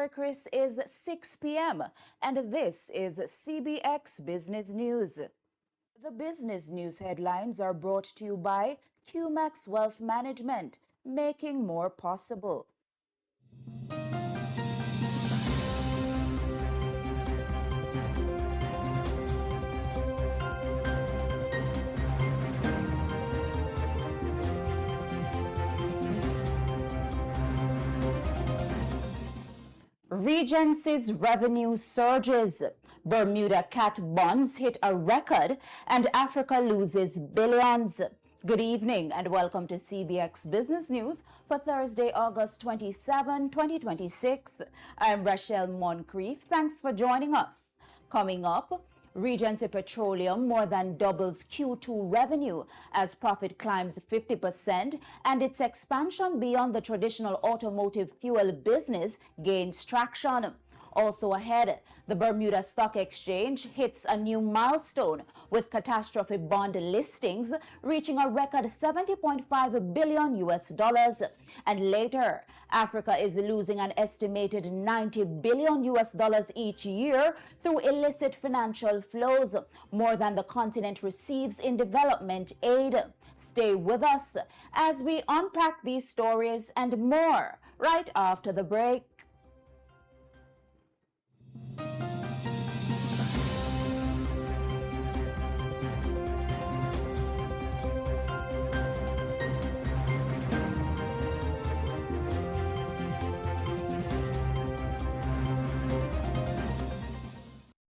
Marcris is 6 p.m. and this is CBX Business News. The business news headlines are brought to you by QMax Wealth Management, making more possible. Regency's revenue surges, Bermuda cat bonds hit a record, and Africa loses billions. Good evening and welcome to CBX Business News for Thursday, August 27, 2026. I'm Rashel Moncrieffe. Thanks for joining us. Coming up, Regency Petroleum more than doubles Q2 revenue as profit climbs 50% and its expansion beyond the traditional automotive fuel business gains traction. Also ahead, the Bermuda Stock Exchange hits a new milestone with catastrophe bond listings reaching a record $70.5 billion. And later, Africa is losing an estimated $90 billion each year through illicit financial flows, more than the continent receives in development aid. Stay with us as we unpack these stories and more right after the break.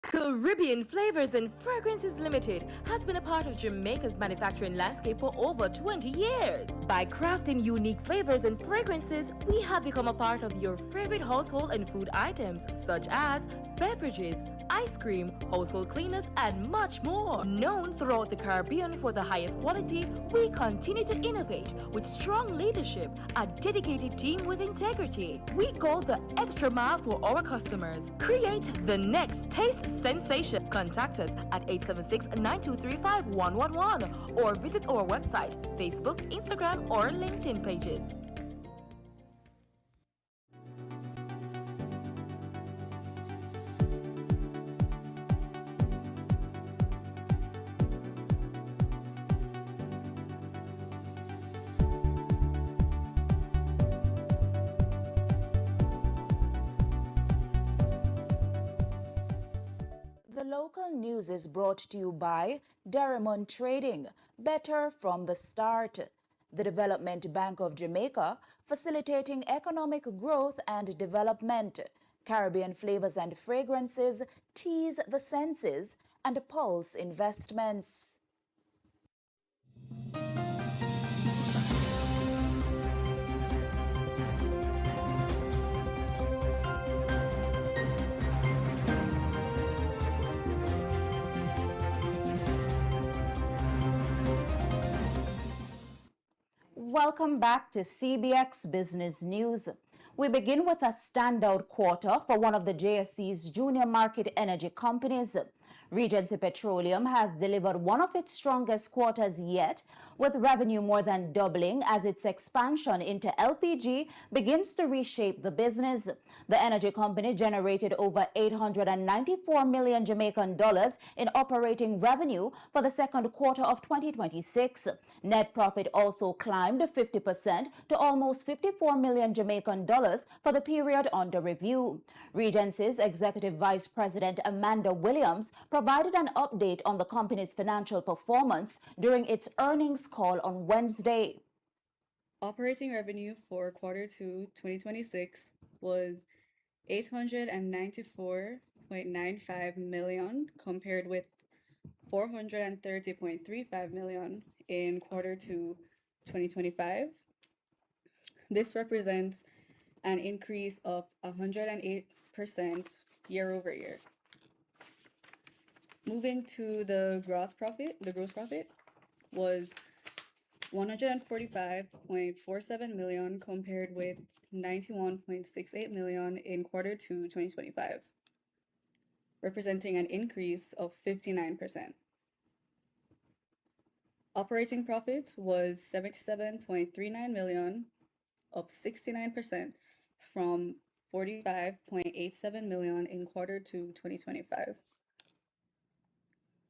Caribbean Flavors and Fragrances Limited has been a part of Jamaica's manufacturing landscape for over 20 years. By crafting unique flavors and fragrances, we have become a part of your favorite household and food items, such as beverages, ice cream, household cleaners, and much more. Known throughout the Caribbean for the highest quality, we continue to innovate with strong leadership, a dedicated team with integrity. We go the extra mile for our customers. Create the next taste sensation. Contact us at 876-923-5111 or visit our website, Facebook, Instagram, or LinkedIn pages. The local news is brought to you by Derrimon Trading, better from the start. The Development Bank of Jamaica, facilitating economic growth and development. Caribbean Flavors and Fragrances, tease the senses, and Pulse Investments. Welcome back to CBX Business News. We begin with a standout quarter for one of the JSC's junior market energy companies. Regency Petroleum has delivered one of its strongest quarters yet, with revenue more than doubling as its expansion into LPG begins to reshape the business. The energy company generated over 894 million Jamaican dollars in operating revenue for the second quarter of 2026. Net profit also climbed 50% to almost 54 million Jamaican dollars for the period under review. Regency's Executive Vice President Amanda Williams provided an update on the company's financial performance during its earnings call on Wednesday. Operating revenue for quarter 2 2026 was $894.95 million compared with $430.35 million in quarter 2 2025. This represents an increase of 108% year over year. Moving to the gross profit was $145.47 million compared with $91.68 million in quarter 2 2025, representing an increase of 59%. Operating profit was $77.39 million, up 69% from 45.87 million in quarter 2 2025.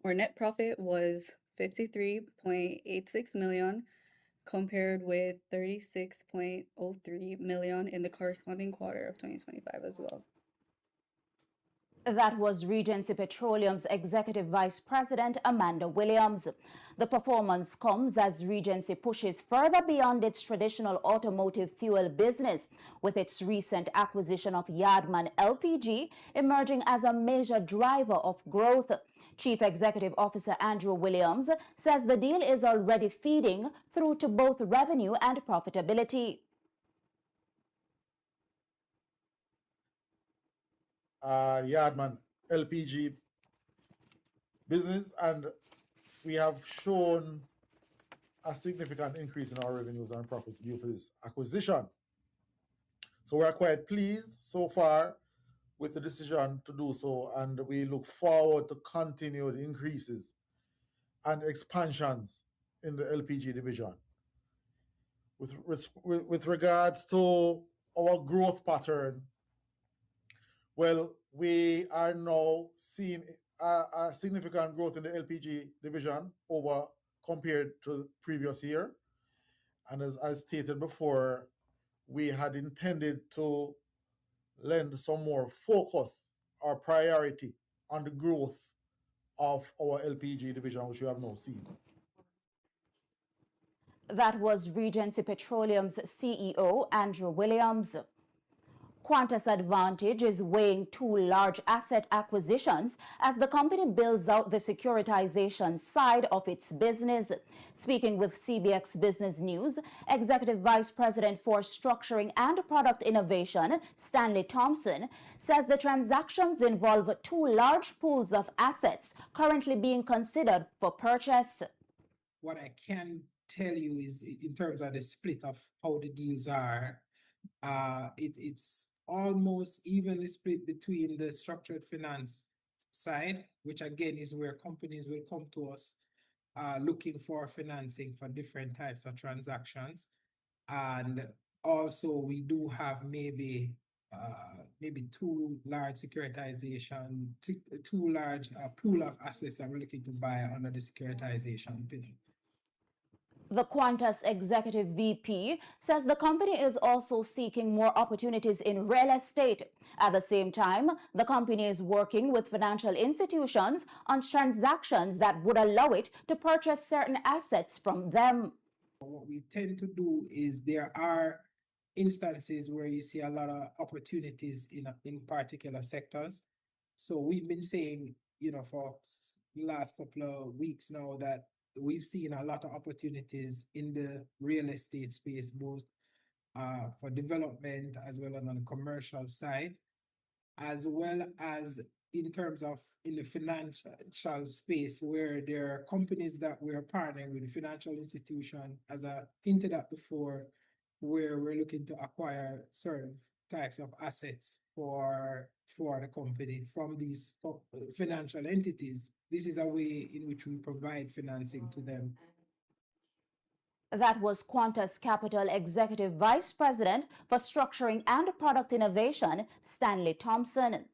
Our net profit was 53.86 million compared with 36.03 million in the corresponding quarter of 2025 as well. That was Regency Petroleum's Executive Vice President Amanda Williams. The performance comes as Regency pushes further beyond its traditional automotive fuel business, with its recent acquisition of Yardman LPG emerging as a major driver of growth. Chief Executive Officer Andrew Williams says the deal is already feeding through to both revenue and profitability. Yardman LPG business, and we have shown a significant increase in our revenues and profits due to this acquisition. So we are quite pleased so far with the decision to do so, and we look forward to continued increases and expansions in the LPG division. With regards to our growth pattern, well, we are now seeing a significant growth in the LPG division over compared to the previous year. And as I stated before, we had intended to lend some more focus or priority on the growth of our LPG division, which we have now seen. That was Regency Petroleum's CEO, Andrew Williams. Qantas Advantage is weighing two large asset acquisitions as the company builds out the securitization side of its business. Speaking with CBX Business News, Executive Vice President for Structuring and Product Innovation, Stanley Thompson, says the transactions involve two large pools of assets currently being considered for purchase. What I can tell you is, in terms of the split of how the deals are, it's almost evenly split between the structured finance side, which again is where companies will come to us looking for financing for different types of transactions. And also we do have maybe two large securitization, two large pool of assets that we're looking to buy under the securitization pillar. The Qantas Executive VP says the company is also seeking more opportunities in real estate. At the same time, the company is working with financial institutions on transactions that would allow it to purchase certain assets from them. What we tend to do is there are instances where you see a lot of opportunities in particular sectors. So we've been saying, for the last couple of weeks now that we've seen a lot of opportunities in the real estate space, both for development as well as on the commercial side, as well as in terms of in the financial space, where there are companies that we're partnering with, financial institution, as I hinted at before, where we're looking to acquire certain types of assets for the company from these financial entities. This is a way in which we provide financing to them. That was Qantas Capital Executive Vice President for Structuring and Product Innovation, Stanley Thompson.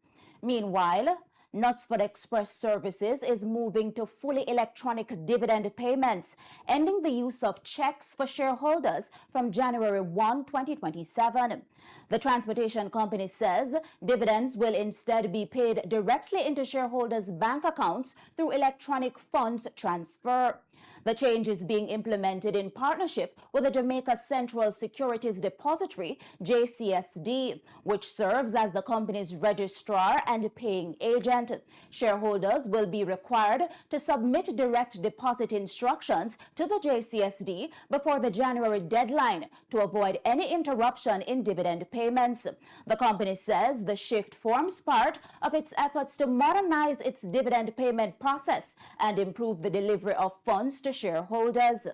Meanwhile, Knutsford Express Services is moving to fully electronic dividend payments, ending the use of checks for shareholders from January 1, 2027. The transportation company says dividends will instead be paid directly into shareholders' bank accounts through electronic funds transfer. The change is being implemented in partnership with the Jamaica Central Securities Depository, JCSD, which serves as the company's registrar and paying agent. Shareholders will be required to submit direct deposit instructions to the JCSD before the January deadline to avoid any interruption in dividend payments. The company says the shift forms part of its efforts to modernize its dividend payment process and improve the delivery of funds to shareholders.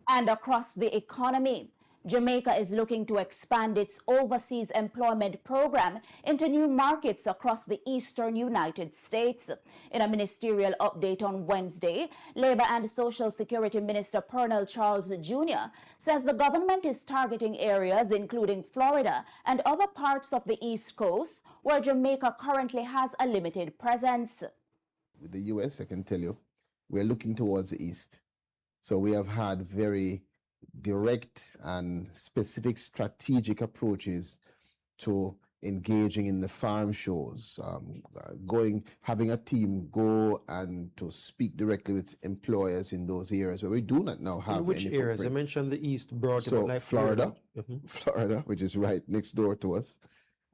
And across the economy, Jamaica is looking to expand its overseas employment program into new markets across the eastern United States. In a ministerial update on Wednesday, Labor and Social Security Minister Pernell Charles Jr. says the government is targeting areas including Florida and other parts of the East Coast where Jamaica currently has a limited presence. With the US, I can tell you, we're looking towards the East. So we have had very direct and specific strategic approaches to engaging in the farm shows, having a team go and to speak directly with employers in those areas where we do not now have In which any areas? I footprint. mentioned the East broad, So like Florida, Mhm. Florida, which is right next door to us,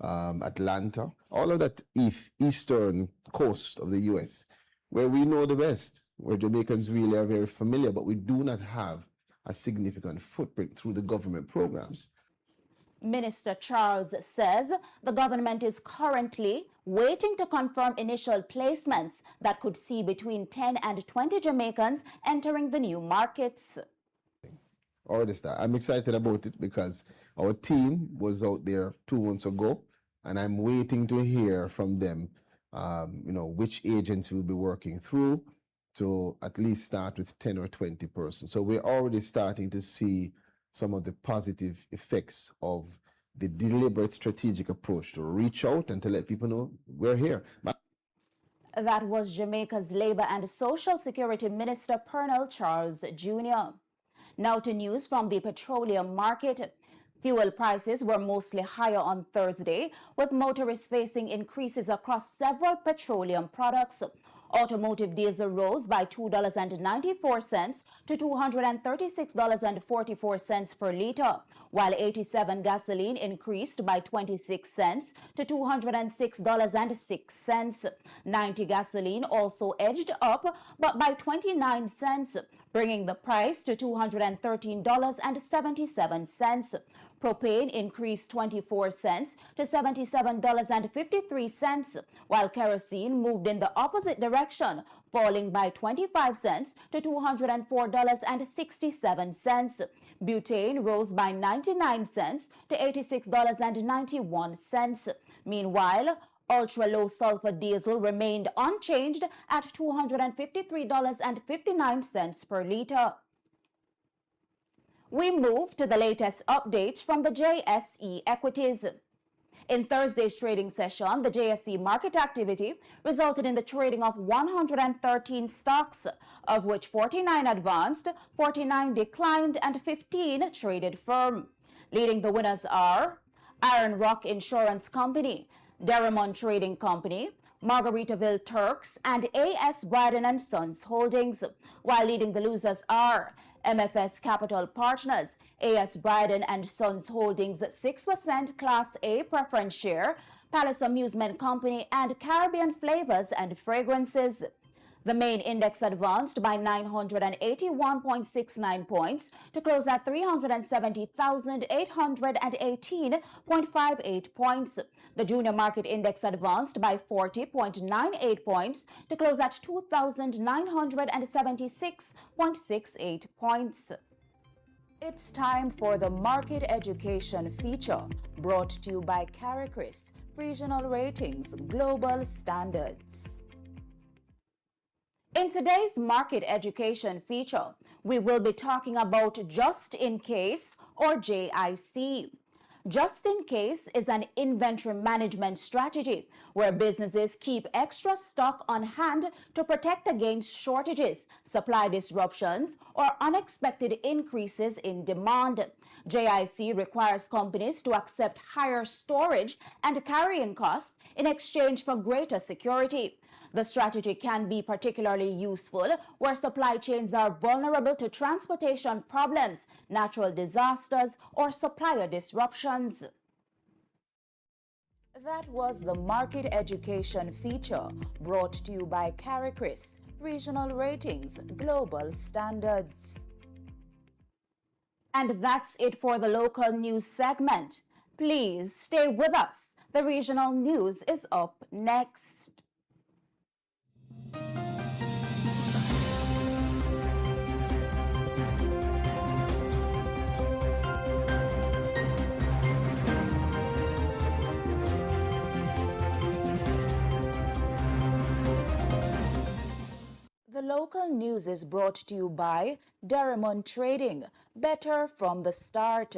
Atlanta, all of that eastern coast of the US, where we know the best, where Jamaicans really are very familiar, but we do not have a significant footprint through the government programs. Minister Charles says the government is currently waiting to confirm initial placements that could see between 10 and 20 Jamaicans entering the new markets. I'm excited about it because our team was out there 2 months ago, and I'm waiting to hear from them, which agents we'll be working through to at least start with 10 or 20 persons. So we're already starting to see some of the positive effects of the deliberate strategic approach to reach out and to let people know we're here. That was Jamaica's Labor and Social Security Minister Pernell Charles Jr. Now to news from the petroleum market. Fuel prices were mostly higher on Thursday, with motorists facing increases across several petroleum products. Automotive diesel rose by $2.94 to $236.44 per liter, while 87 gasoline increased by 26 cents to $206.06. 90 gasoline also edged up, but by 29 cents, bringing the price to $213.77. Propane increased 24 cents to $77.53, while kerosene moved in the opposite direction, falling by 25 cents to $204.67. Butane rose by 99 cents to $86.91. Meanwhile, ultra-low sulfur diesel remained unchanged at $253.59 per liter. We move to the latest updates from the JSE equities. In Thursday's trading session, the JSE market activity resulted in the trading of 113 stocks, of which 49 advanced, 49 declined, and 15 traded firm. Leading the winners are Iron Rock Insurance Company, Derrimon Trading Company, Margaritaville Turks, and A.S. Bryden & Sons Holdings, while leading the losers are MFS Capital Partners, A.S. Bryden & Sons Holdings 6% Class A preference share, Palace Amusement Company, and Caribbean Flavors and Fragrances. The main index advanced by 981.69 points to close at 370,818.58 points. The junior market index advanced by 40.98 points to close at 2,976.68 points. It's time for the Market Education feature, brought to you by CARICRIS, Regional Ratings, Global Standards. In today's Market Education feature, we will be talking about Just in Case, or JIC. Just in Case is an inventory management strategy where businesses keep extra stock on hand to protect against shortages, supply disruptions, or unexpected increases in demand. JIC requires companies to accept higher storage and carrying costs in exchange for greater security. The strategy can be particularly useful where supply chains are vulnerable to transportation problems, natural disasters, or supplier disruptions. That was the Market Education feature, brought to you by CARICRIS, Regional Ratings, Global Standards. And that's it for the local news segment. Please stay with us. The regional news is up next. local news is brought to you by Derrimon Trading, better from the start.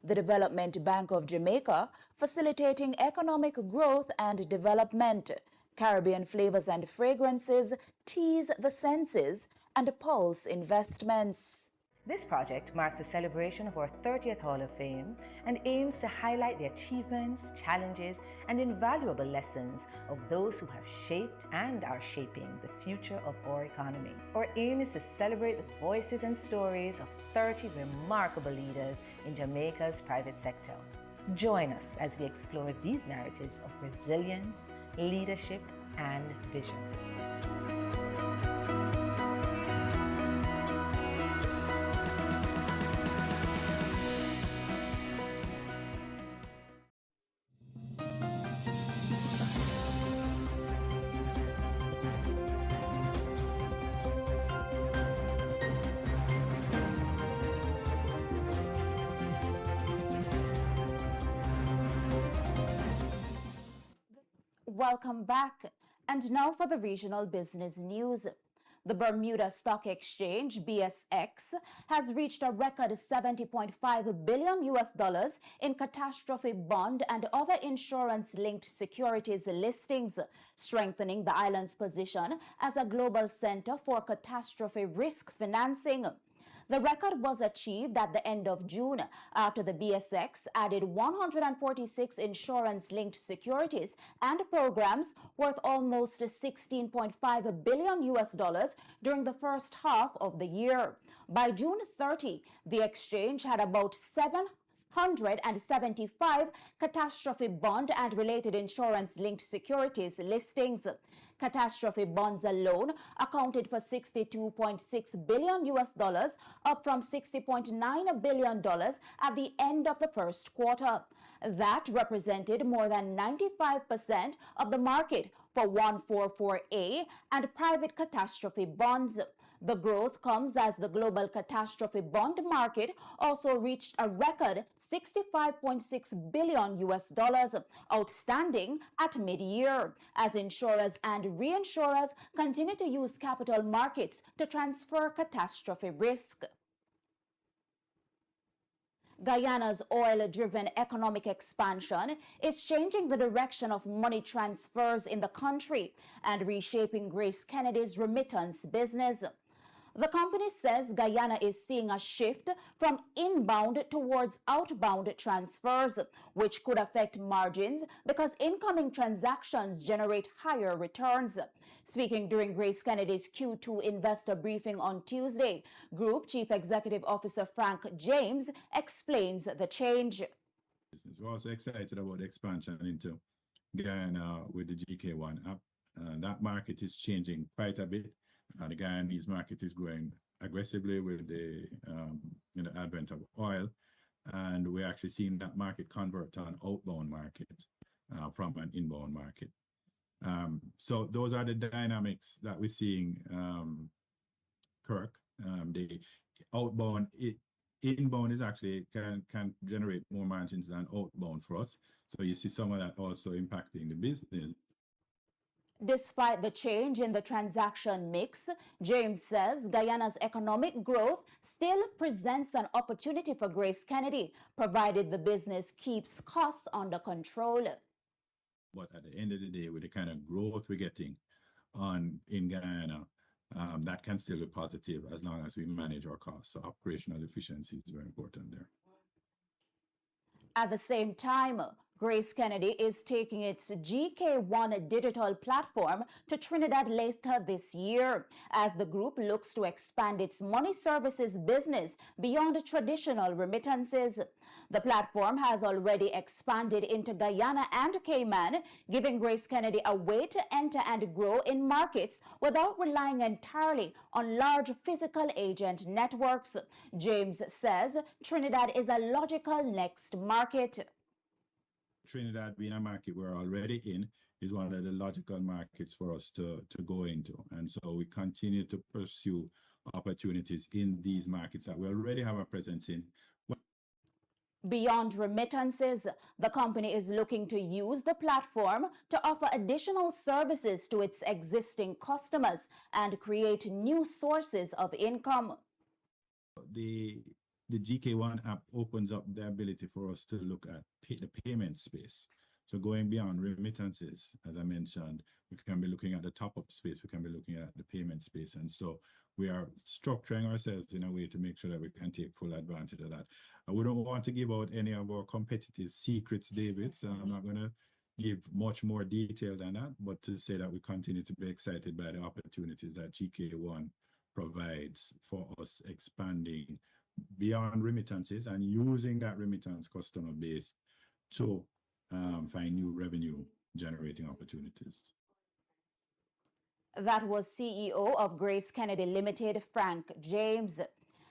The Development Bank of Jamaica, facilitating economic growth and development. Caribbean Flavors and Fragrances, tease the senses, and Pulse Investments. This project marks the celebration of our 30th Hall of Fame and aims to highlight the achievements, challenges, and invaluable lessons of those who have shaped and are shaping the future of our economy. Our aim is to celebrate the voices and stories of 30 remarkable leaders in Jamaica's private sector. Join us as we explore these narratives of resilience, leadership, and vision. Welcome back. And now for the regional business news. The Bermuda Stock Exchange, BSX, has reached a record $70.5 billion in catastrophe bond and other insurance-linked securities listings, strengthening the island's position as a global center for catastrophe risk financing. The record was achieved at the end of June after the BSX added 146 insurance-linked securities and programs worth almost $16.5 billion during the first half of the year. By June 30, the exchange had about 775 catastrophe bond and related insurance-linked securities listings. Catastrophe bonds alone accounted for $62.6 billion, up from $60.9 billion at the end of the first quarter. That represented more than 95% of the market for 144A and private catastrophe bonds. The growth comes as the global catastrophe bond market also reached a record $65.6 billion outstanding at mid-year, as insurers and reinsurers continue to use capital markets to transfer catastrophe risk. Guyana's oil-driven economic expansion is changing the direction of money transfers in the country and reshaping Grace Kennedy's remittance business. The company says Guyana is seeing a shift from inbound towards outbound transfers, which could affect margins because incoming transactions generate higher returns. Speaking during Grace Kennedy's Q2 investor briefing on Tuesday, Group Chief Executive Officer Frank James explains the change. We're also excited about the expansion into Guyana with the GK1 app. That market is changing quite a bit. The Guyanese market is growing aggressively with the advent of oil, and we're actually seeing that market convert to an outbound market from an inbound market. So those are the dynamics that we're seeing, Kirk. The outbound, inbound is actually can generate more margins than outbound for us. So you see some of that also impacting the business. Despite the change in the transaction mix, James says Guyana's economic growth still presents an opportunity for Grace Kennedy, provided the business keeps costs under control. But at the end of the day, with the kind of growth we're getting in Guyana, that can still be positive as long as we manage our costs. So operational efficiency is very important there. At the same time, Grace Kennedy is taking its GK1 digital platform to Trinidad later this year as the group looks to expand its money services business beyond traditional remittances. The platform has already expanded into Guyana and Cayman, giving Grace Kennedy a way to enter and grow in markets without relying entirely on large physical agent networks. James says Trinidad is a logical next market. Trinidad being a market we're already in is one of the logical markets for us to go into. And so we continue to pursue opportunities in these markets that we already have a presence in. Beyond remittances, the company is looking to use the platform to offer additional services to its existing customers and create new sources of income. The GK1 app opens up the ability for us to look at the payment space. So going beyond remittances, as I mentioned, we can be looking at the top-up space, we can be looking at the payment space. And so we are structuring ourselves in a way to make sure that we can take full advantage of that. We don't want to give out any of our competitive secrets, David, so I'm not going to give much more detail than that, but to say that we continue to be excited by the opportunities that GK1 provides for us expanding beyond remittances and using that remittance customer base to find new revenue generating opportunities. That was CEO of Grace Kennedy Limited, Frank James.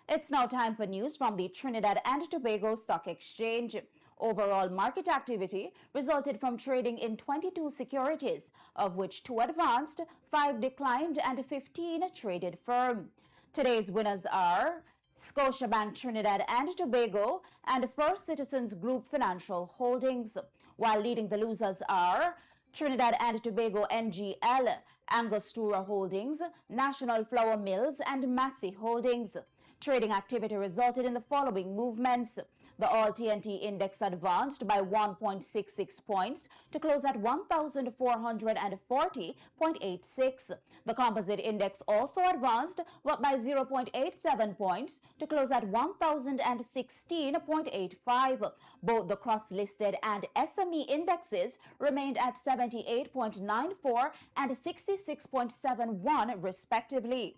It's now time for news from the Trinidad and Tobago Stock Exchange. Overall market activity resulted from trading in 22 securities, of which 2 advanced, 5 declined, and 15 traded firm. Today's winners are Scotiabank Trinidad and Tobago and First Citizens Group Financial Holdings, while leading the losers are Trinidad and Tobago NGL, Angostura Holdings, National Flour Mills, and Massey Holdings. Trading activity resulted in the following movements. The All-TNT Index advanced by 1.66 points to close at 1,440.86. The Composite Index also advanced by 0.87 points to close at 1,016.85. Both the cross-listed and SME indexes remained at 78.94 and 66.71 respectively.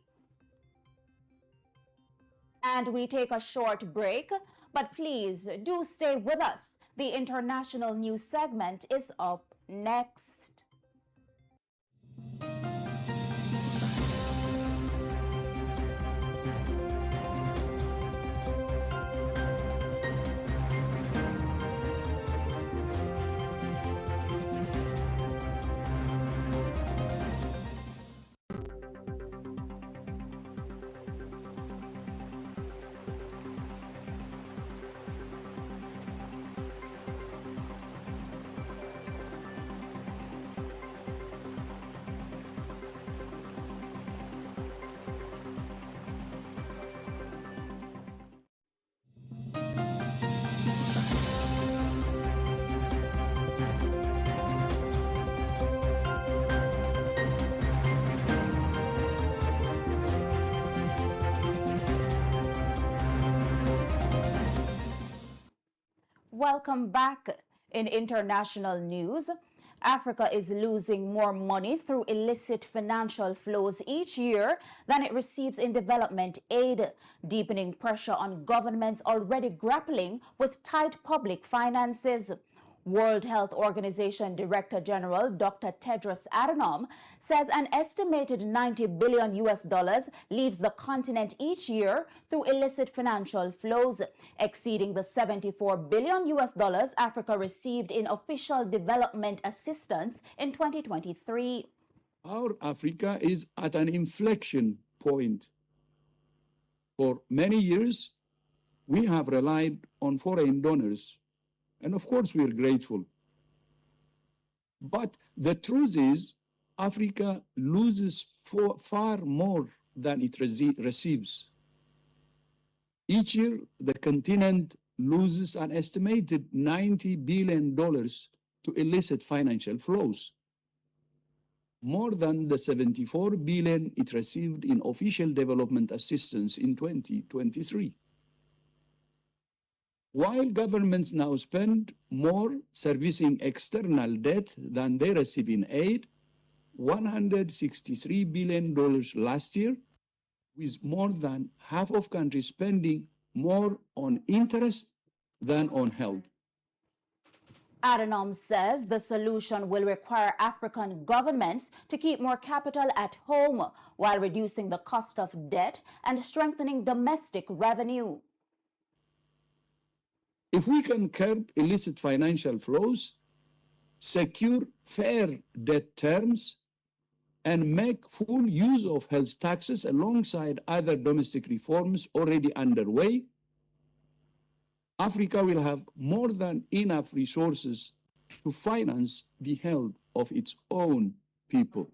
And we take a short break, but please do stay with us. The international news segment is up next. Welcome back. In international news, Africa is losing more money through illicit financial flows each year than it receives in development aid, deepening pressure on governments already grappling with tight public finances. World Health Organization Director General Dr. Tedros Adhanom says an estimated $90 billion leaves the continent each year through illicit financial flows, exceeding the $74 billion Africa received in official development assistance in 2023. Our Africa is at an inflection point. For many years, we have relied on foreign donors. And of course, we are grateful. But the truth is, Africa loses far more than it receives. Each year, the continent loses an estimated $90 billion to illicit financial flows, more than the $74 billion it received in official development assistance in 2023. While governments now spend more servicing external debt than they receive in aid, $163 billion last year, with more than half of countries spending more on interest than on health. Adhanom says the solution will require African governments to keep more capital at home while reducing the cost of debt and strengthening domestic revenue. If we can curb illicit financial flows, secure fair debt terms, and make full use of health taxes alongside other domestic reforms already underway, Africa will have more than enough resources to finance the health of its own people.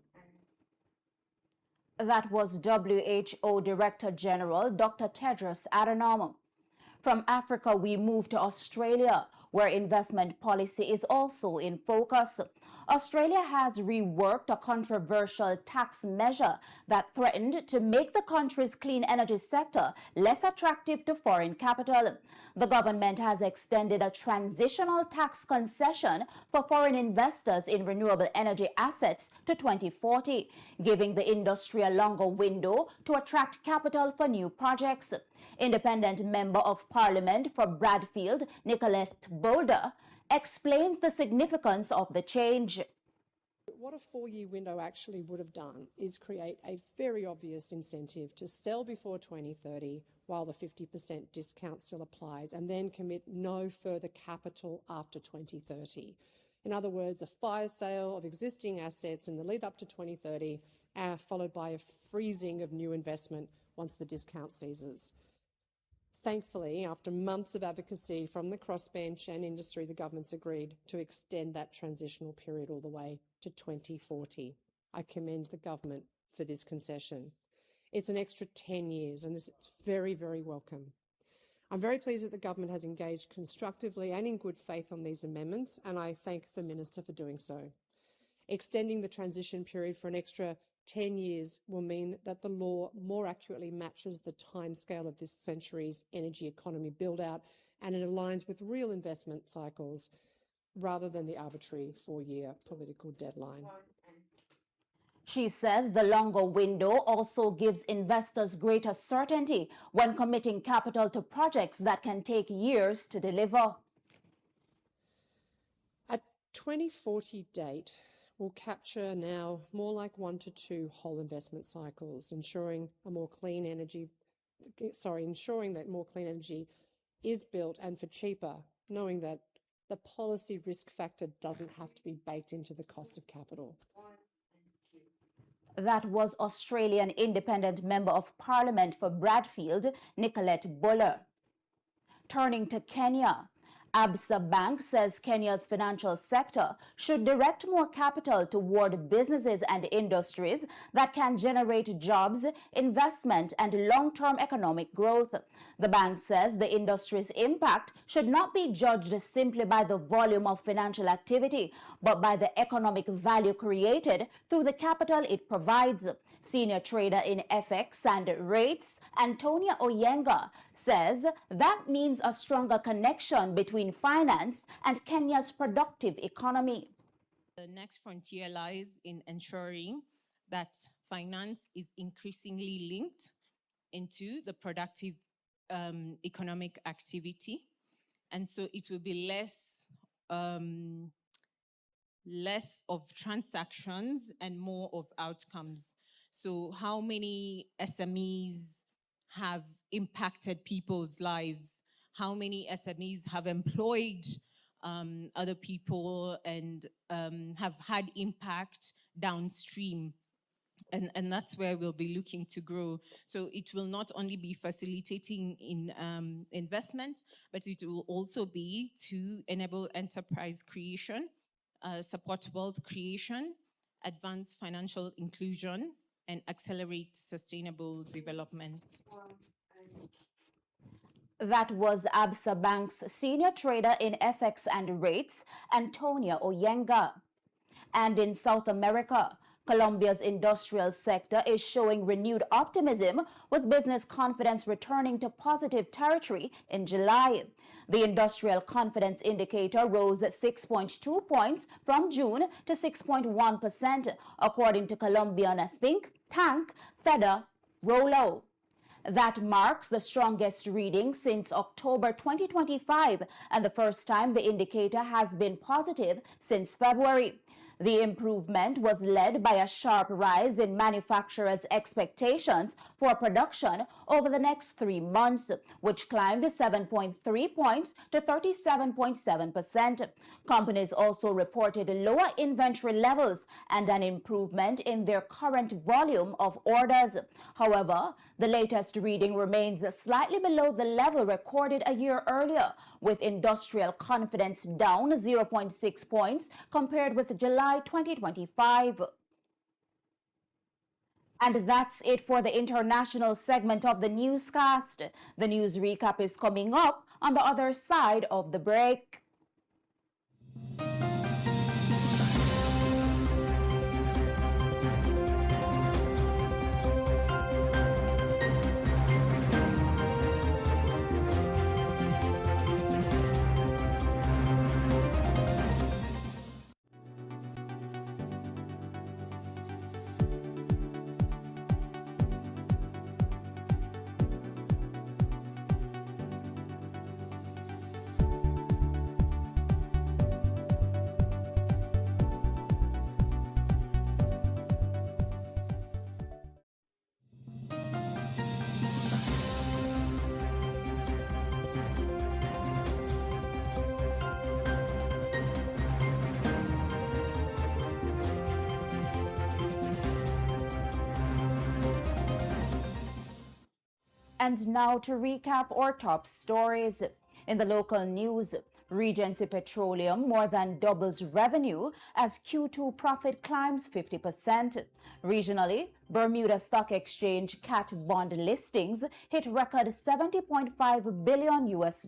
That was WHO Director General Dr. Tedros Adhanom. From Africa, we move to Australia, where investment policy is also in focus. Australia has reworked a controversial tax measure that threatened to make the country's clean energy sector less attractive to foreign capital. The government has extended a transitional tax concession for foreign investors in renewable energy assets to 2040, giving the industry a longer window to attract capital for new projects. Independent Member of Parliament for Bradfield, Nicolette Boulder, explains the significance of the change. What a four-year window actually would have done is create a very obvious incentive to sell before 2030 while the 50% discount still applies, and then commit no further capital after 2030. In other words, a fire sale of existing assets in the lead up to 2030, followed by a freezing of new investment once the discount ceases. Thankfully, after months of advocacy from the crossbench and industry, the government's agreed to extend that transitional period all the way to 2040. I commend the government for this concession. It's an extra 10 years, and it's very, very welcome. I'm very pleased that the government has engaged constructively and in good faith on these amendments, and I thank the Minister for doing so. Extending the transition period for an extra 10 years will mean that the law more accurately matches the timescale of this century's energy economy build-out, and it aligns with real investment cycles rather than the arbitrary four-year political deadline. She says the longer window also gives investors greater certainty when committing capital to projects that can take years to deliver. A 2040 date will capture now more like 1 to 2 whole investment cycles, ensuring that more clean energy is built and for cheaper, knowing that the policy risk factor doesn't have to be baked into the cost of capital. That was Australian Independent Member of Parliament for Bradfield, Nicolette Buller. Turning to Kenya, Absa Bank says Kenya's financial sector should direct more capital toward businesses and industries that can generate jobs, investment, and long-term economic growth. The bank says the industry's impact should not be judged simply by the volume of financial activity, but by the economic value created through the capital it provides. Senior trader in FX and rates, Antonia Oyenga, says that means a stronger connection between finance and Kenya's productive economy. The next frontier lies in ensuring that finance is increasingly linked into the productive economic activity. And so it will be less of transactions and more of outcomes. So how many SMEs have impacted people's lives? How many SMEs have employed other people and have had impact downstream? And that's where we'll be looking to grow. So it will not only be facilitating in investment, but it will also be to enable enterprise creation, support wealth creation, advance financial inclusion, and accelerate sustainable development. That was Absa Bank's senior trader in FX and rates, Antonia Oyenga. And in South America, Colombia's industrial sector is showing renewed optimism, with business confidence returning to positive territory in July. The industrial confidence indicator rose 6.2 points from June to 6.1%, according to Colombian think tank Feda Rolo. That marks the strongest reading since October 2025 and the first time the indicator has been positive since February. The improvement was led by a sharp rise in manufacturers' expectations for production over the next 3 months, which climbed 7.3 points to 37.7%. Companies also reported lower inventory levels and an improvement in their current volume of orders. However, the latest reading remains slightly below the level recorded a year earlier, with industrial confidence down 0.6 points compared with July 2025. And that's it for the international segment of the newscast. The news recap is coming up on the other side of the break. And now to recap our top stories. In the local news, Regency Petroleum more than doubles revenue as Q2 profit climbs 50%. Regionally, Bermuda Stock Exchange cat bond listings hit record $70.5 billion US,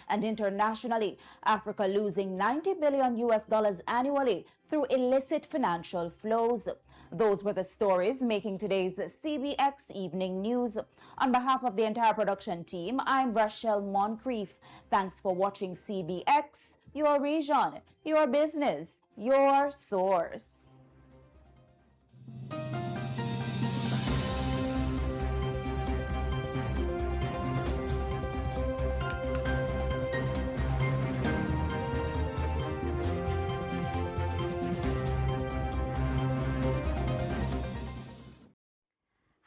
and internationally, Africa losing $90 billion US annually through illicit financial flows. Those were the stories making today's CBX Evening News. On behalf of the entire production team, I'm Rashel Moncrieffe. Thanks for watching CBX, your region, your business, your source.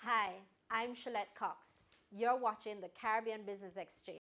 Hi, I'm Shalette Cox. You're watching the Caribbean Business Exchange.